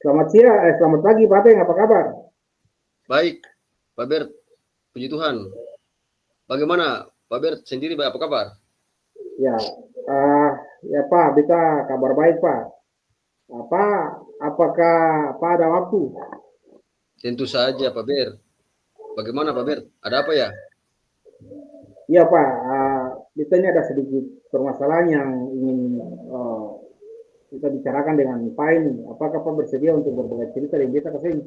Selamat siang, selamat pagi Pak Beng, apa kabar? Baik, Pak Bert, puji Tuhan. Bagaimana Pak Bert sendiri, apa kabar? Ya, ya Pak, bisa kabar baik Pak. Apakah Pak ada waktu? Tentu saja Pak Bert. Bagaimana Pak Bert? Ada apa ya? Iya Pak, kita ini ada sedikit permasalahan yang ingin kita bicarakan dengan Pak ini. Apakah Pak bersedia untuk berbagi cerita dengan kita ke sini?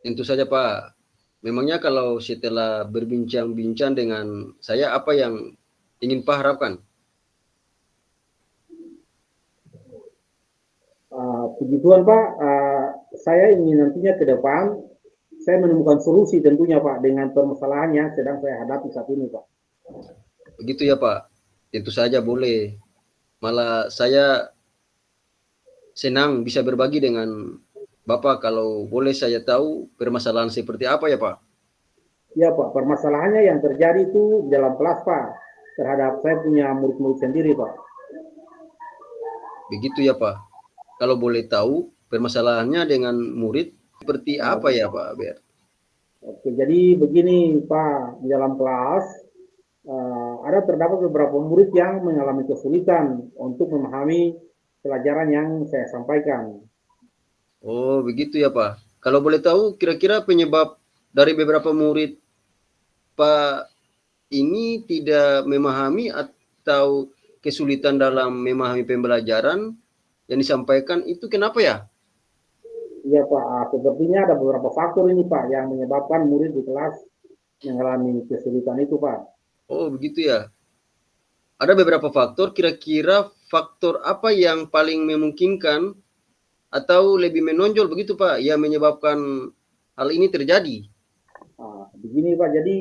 Tentu saja Pak. Memangnya kalau setelah berbincang-bincang dengan saya, apa yang ingin Pak harapkan? Puji Tuhan Pak, saya ingin nantinya ke depan saya menemukan solusi tentunya Pak dengan permasalahan yang sedang saya hadapi saat ini Pak. Begitu ya Pak, tentu saja boleh. Malah saya senang bisa berbagi dengan Bapak kalau boleh saya tahu permasalahan seperti apa ya Pak? Ya Pak, permasalahannya yang terjadi itu dalam kelas Pak, terhadap saya punya murid-murid sendiri Pak. Begitu ya Pak. Kalau boleh tahu permasalahannya dengan murid seperti apa ya Pak Ber? Oke, jadi begini Pak, di dalam kelas ada terdapat beberapa murid yang mengalami kesulitan untuk memahami pelajaran yang saya sampaikan. Oh, begitu ya Pak. Kalau boleh tahu kira-kira penyebab dari beberapa murid Pak ini tidak memahami atau kesulitan dalam memahami pembelajaran yang disampaikan itu kenapa ya? Iya Pak, sepertinya ada beberapa faktor ini Pak yang menyebabkan murid di kelas mengalami kesulitan itu Pak. Oh, begitu ya. Ada beberapa faktor, kira-kira faktor apa yang paling memungkinkan atau lebih menonjol begitu Pak yang menyebabkan hal ini terjadi? Begini Pak, jadi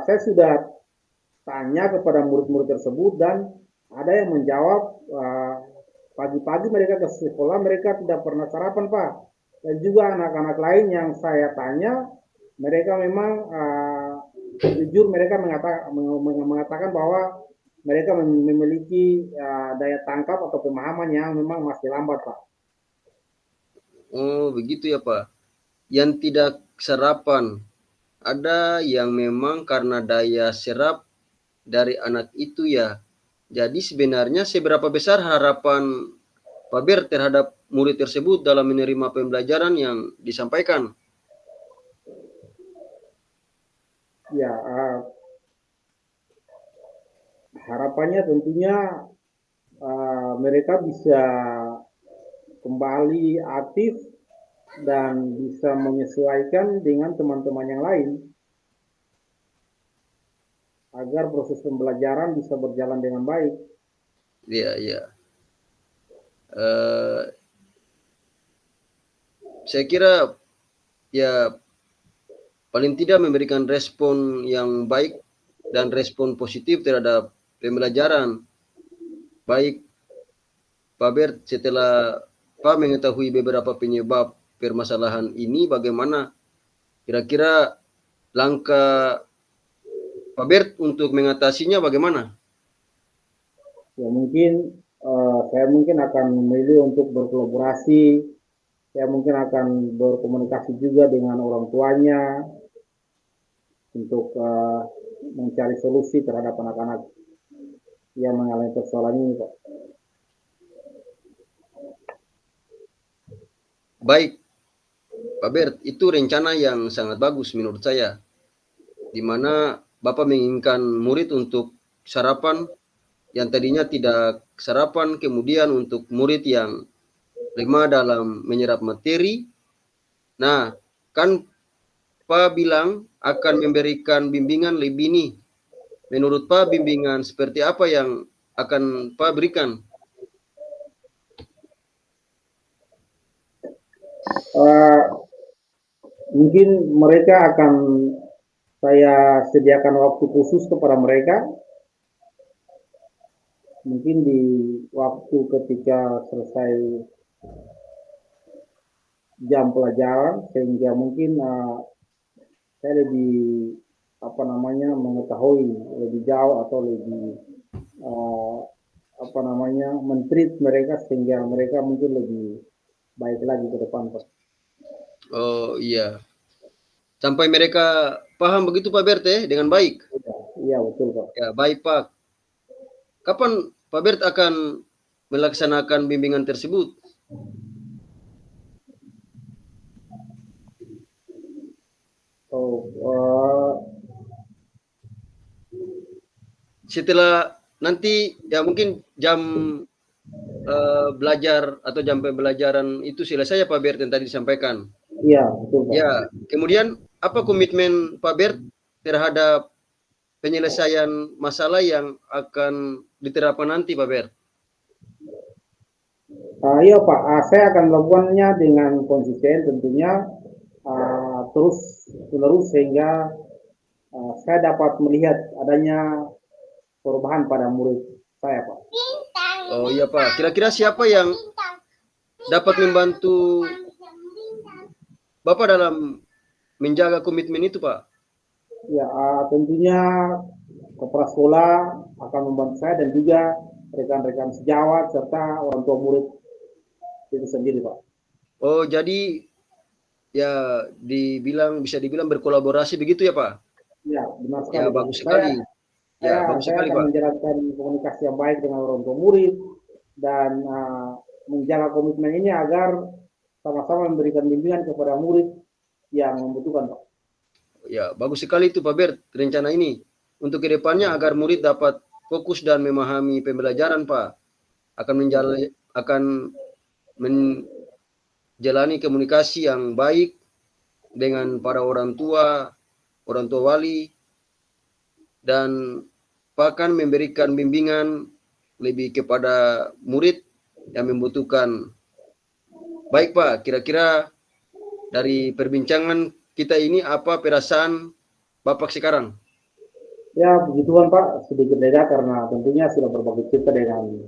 saya sudah tanya kepada murid-murid tersebut dan ada yang menjawab pagi-pagi mereka ke sekolah mereka tidak pernah sarapan Pak. Dan juga anak-anak lain yang saya tanya mereka memang jujur mereka mengatakan bahwa mereka memiliki daya tangkap atau pemahaman yang memang masih lambat Pak. Oh begitu ya Pak. Yang tidak sarapan ada yang memang karena daya serap dari anak itu ya. Jadi sebenarnya seberapa besar harapan Pak Ber terhadap murid tersebut dalam menerima pembelajaran yang disampaikan? Ya, harapannya tentunya mereka bisa kembali aktif dan bisa menyesuaikan dengan teman-teman yang lain agar proses pembelajaran bisa berjalan dengan baik. Iya, iya. Eh, saya kira ya paling tidak memberikan respon yang baik dan respon positif terhadap pembelajaran. Baik Pak Bert, setelah Pak mengetahui beberapa penyebab permasalahan ini, bagaimana kira-kira langkah Pak Bert untuk mengatasinya bagaimana? Ya mungkin saya mungkin akan memilih untuk berkolaborasi, saya mungkin akan berkomunikasi juga dengan orang tuanya untuk mencari solusi terhadap anak-anak yang mengalami persoalan ini, Pak. Baik, Pak Bert, itu rencana yang sangat bagus menurut saya, di mana Bapak menginginkan murid untuk sarapan yang tadinya tidak sarapan, kemudian untuk murid yang lemah dalam menyerap materi. Nah, kan Pak bilang akan memberikan bimbingan lebih nih. Menurut Pak, bimbingan seperti apa yang akan Pak berikan? Mungkin mereka akan saya sediakan waktu khusus kepada mereka, mungkin di waktu ketika selesai jam pelajaran, sehingga mungkin saya lebih mengetahui lebih jauh atau lebih uh, mentreat mereka sehingga mereka mungkin lebih baik lagi ke depan, Pak. Oh iya, sampai mereka paham begitu Pak Berte dengan baik. Iya betul, Pak. Ya baik Pak. Kapan Pak Bert akan melaksanakan bimbingan tersebut? Setelah nanti ya mungkin jam belajar atau jam pembelajaran itu selesai ya Pak Bert yang tadi disampaikan. Iya betul, Pak. Ya, kemudian apa komitmen Pak Bert terhadap penyelesaian masalah yang akan diterapkan nanti Pak Bert? Iya Pak, saya akan melakukannya dengan konsisten tentunya, terus menerus sehingga saya dapat melihat adanya perubahan pada murid saya, Pak. Oh iya Pak, kira-kira siapa yang dapat membantu Bapak dalam menjaga komitmen itu Pak? Ya, tentunya kepala sekolah akan membantu saya dan juga rekan-rekan sejawat serta orang tua murid itu sendiri, Pak. Oh jadi ya bisa dibilang berkolaborasi begitu ya Pak? Ya, benar sekali. Ya bagus sekali. Ya bagus Saya sekali akan Pak. menjalankan komunikasi yang baik dengan orang tua murid dan menjaga komitmen ini agar sama-sama memberikan bimbingan kepada murid yang membutuhkan, Pak. Ya bagus sekali itu Pak Bert rencana ini untuk kedepannya agar murid dapat fokus dan memahami pembelajaran Pak, akan menjalani komunikasi yang baik dengan para orang tua wali, dan bahkan memberikan bimbingan lebih kepada murid yang membutuhkan. Baik Pak, kira-kira dari perbincangan kita ini apa perasaan Bapak sekarang? Ya, begituan Pak, sedikit beda karena tentunya sudah berbagi cerita dengan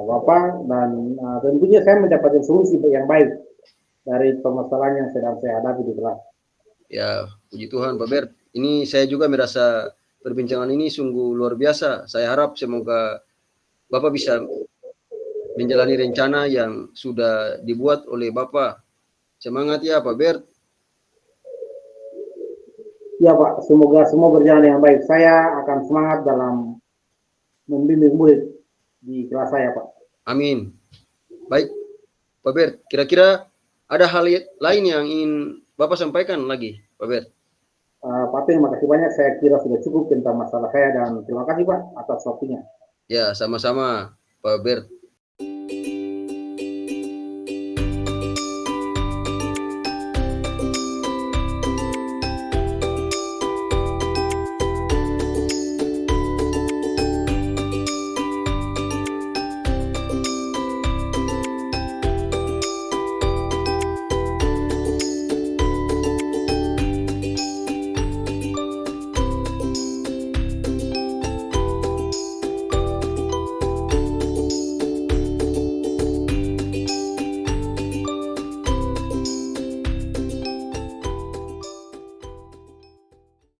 Bapak dan tentunya saya mendapatkan solusi yang baik dari permasalahan yang sedang saya hadapi di kelas. Ya, puji Tuhan Pak Bert. Ini saya juga merasa perbincangan ini sungguh luar biasa. Saya harap semoga Bapak bisa menjalani rencana yang sudah dibuat oleh Bapak. Semangat ya Pak Bert. Ya Pak, semoga semua berjalan dengan baik. Saya akan semangat dalam membimbing murid di kelas saya Pak. Amin. Baik, Pak Bert, kira-kira ada hal lain yang ingin Bapak sampaikan lagi, Pak Bert? Pak, terima kasih banyak. Saya kira sudah cukup tentang masalah saya dan terima kasih Pak atas waktunya. Ya, sama-sama, Pak Bert.